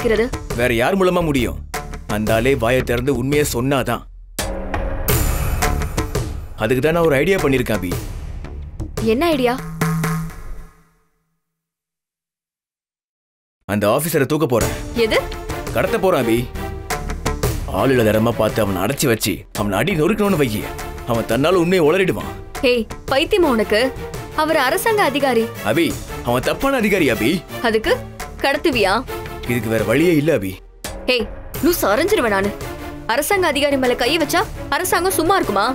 கண்டுபிடிக்கிறது? வேற யார் மூலமா முடியும்? அந்த ஆளே வாயை திறந்து உண்மையை சொன்னாதான். அதுக்கு தான் நான் ஒரு ஐடியா பண்ணிருக்கேன் அபி. என்ன ஐடியா? அந்த ஆபீசரை தூக்க போறேன். எது? கடத்த போறான் அபி. ஆளுல தரமா பார்த்து அவனை அடைச்சி வச்சு அவனை அடி நொறுக்கணும்னு வைக்கி. அவன் தன்னால உண்மையை உளறிடுவான். ஏய், பைத்தியமா உனக்கு? அவர் அரசாங்க அதிகாரி அபி. அவன் தப்பான அதிகாரி அபி. அதுக்கு கடத்துவியா? இதுக்கு வேற வழியே இல்ல அபி. ஏய், லூஸ் அரைஞ்சிருவேன் நானு. அரசாங்க அதிகாரி மேல கைய வச்சா அரசாங்கம் சும்மா இருக்குமா?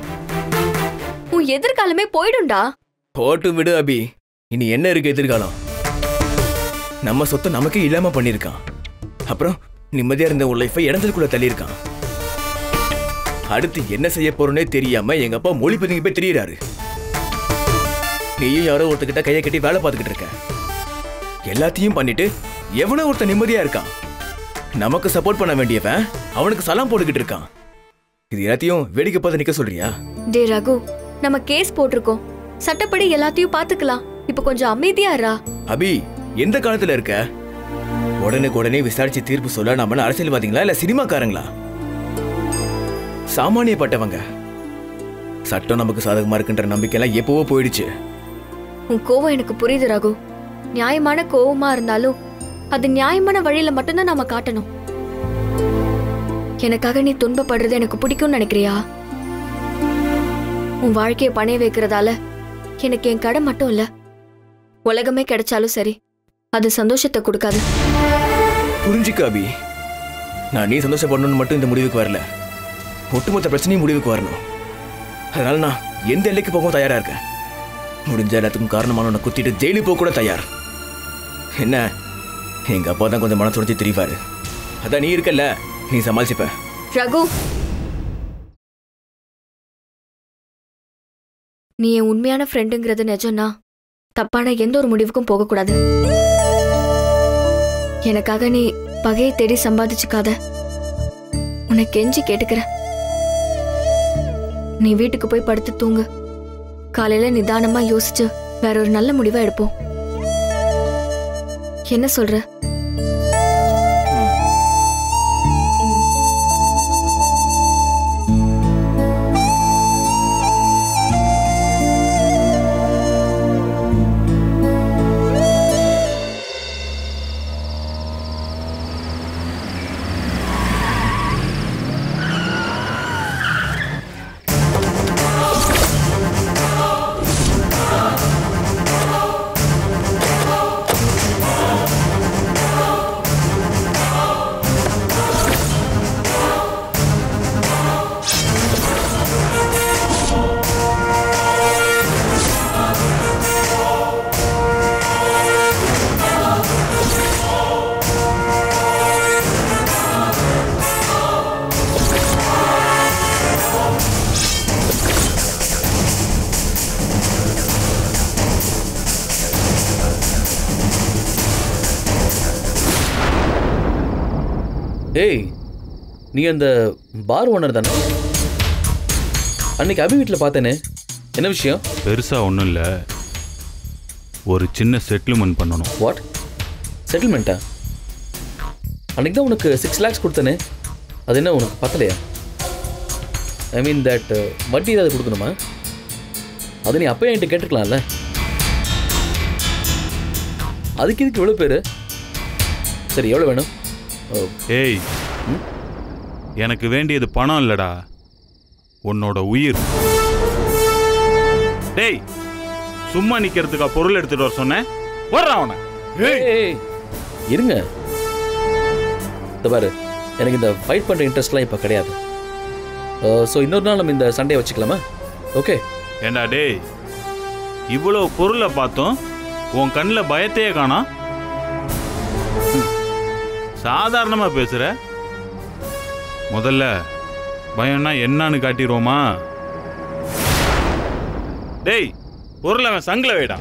உன் எதிர்காலமே போயிடும்டா. போட்டு விடு அபி. இனி என்ன இருக்கு எதிர்காலம்? நம்ம சொத்தை நமக்கே இல்லாம பண்ணிருக்கான். அப்புறம் நிம்மதியா இருந்த ஒரு லைஃபை இடத்துக்குள்ள தள்ளியிருக்கான். அடுத்து என்ன செய்ய போறோன்னே தெரியாம எங்க அப்பா மொழி பதுங்கி போய் திரியிறாரு. நீயும் யாரோ ஒருத்தக்கிட்ட கையை கட்டி வேலை பார்த்துக்கிட்டு இருக்க. எல்லாத்தையும் பண்ணிட்டு எவ்வளவு ஒருத்தன் நிம்மதியா இருக்கான். நமக்கு சப்போர்ட் பண்ண வேண்டியவன் அவனுக்கு சலாம் போட்டுக்கிட்டு இருக்கான். இது எல்லாத்தையும் வேடிக்கை பார்த்து நிக்க சொல்றியா? டே ரகு, நம்ம கேஸ் போட்டிருக்கோம். சட்டப்படி எல்லாத்தையும் பாத்துக்கலாம். இப்ப கொஞ்சம் அமைதியா இருடா. அபி, எந்த காலத்துல இருக்க? உடனே விசாரிச்சு தீர்ப்பு சொல்ல நாம அரசியல்வாதிகளா இல்ல சினிமாக்காரங்களா? சாமானியப்பட்டவங்க. சட்டம் நமக்கு சாதகமா இருக்குன்ற நம்பிக்கைலாம் எப்பவோ போயிடுச்சு. உன் கோவம் எனக்கு புரியுது ரகு. நியாயமான கோவமா இருந்தாலும் அது நியாயமான வழியில மட்டும்தான் நாம காட்டணும். எனக்காக நீ துன்பப்படுறது எனக்கு பிடிக்கும்னு நினைக்கிறியா? உன் வாழ்க்கையை பணைய வைக்கிறதால எனக்கு என் கடை மட்டும் இல்ல, உலகமே கிடைச்சாலும் சரி, அது சந்தோஷத்தை கொடுக்காது. புரிஞ்சுக்க அபி. நான் நீ சந்தோஷப்படணும்னு மட்டும் இந்த முடிவுக்கு வரல. ஒட்டுமொத்த பிரச்சனையும் முடிவுக்கு வரணும். அதனால நான் எந்த எல்லைக்கு போகவும் தயாரா இருக்கேன். முடிஞ்ச எல்லாத்துக்கும் காரணமான குத்திட்டு ஜெயிலுக்கு போக கூட தயார். என்ன, எங்க அப்பா தான் கொஞ்சம் மனசு உடைச்சு திரிவாரு. அதான் நீ இருக்கல்ல, நீ சமாளிச்சுப்ப. ரகு, நீ என் உண்மையான ஃப்ரெண்டுங்கிறது நிஜம்னா தப்பான எந்த ஒரு முடிவுக்கும் போகக்கூடாது. எனக்காக நீ பகையை தேடி சம்பாதிச்சுக்காத. உன்னை கெஞ்சி கேட்டுக்கிற. நீ வீட்டுக்கு போய் படுத்து தூங்கு. காலையில நிதானமா யோசிச்சு வேற ஒரு நல்ல முடிவா எடுப்போம். என்ன சொல்ற? ஏய், நீ அந்த பார் ஓனர் தானே? அன்னைக்கு அபி வீட்டில் பார்த்தேனே, என்ன விஷயம்? பெருசாக ஒன்றும் இல்லை, ஒரு சின்ன செட்டில்மெண்ட் பண்ணணும். வாட் செட்டில்மெண்ட்டா? அன்னைக்கு தான் உனக்கு 6 lakhs கொடுத்தனே, அது என்ன உனக்கு பத்தலையா? ஐ மீன் தட் வட்டி ஏதாவது கொடுக்கணுமா? அது நீ அப்போ என்கிட்ட கேட்டுருக்கலாம்ல. அதுக்கு இதுக்கு எவ்வளோ பேர்? சரி, எவ்வளோ வேணும்? ஏய், எனக்கு வேண்டியது பணம் இல்லடா, உன்னோட உயிர். டேய், சும்மா நிக்கிறதுக்கா பொருள் எடுத்துட்டு வர சொன்னேன்? வர்றா அவனை. இருங்க, இந்த பாரு, எனக்கு இந்த ஃபைட் பண்ணுற இன்ட்ரெஸ்ட்லாம் இப்போ கிடையாது. ஸோ இன்னொரு நாள் நம்ம இந்த சண்டே வச்சுக்கலாமா? ஓகே? ஏண்டா டேய், இவ்வளோ பொருளை பார்த்தோம், உன் கண்ணில் பயத்தையே காணா. சாதாரணமாக பேசுகிற. முதல்ல பயம்னா என்னன்னு காட்டிடுவோமா? டேய், பொருளை அவன் சங்கில வைடா.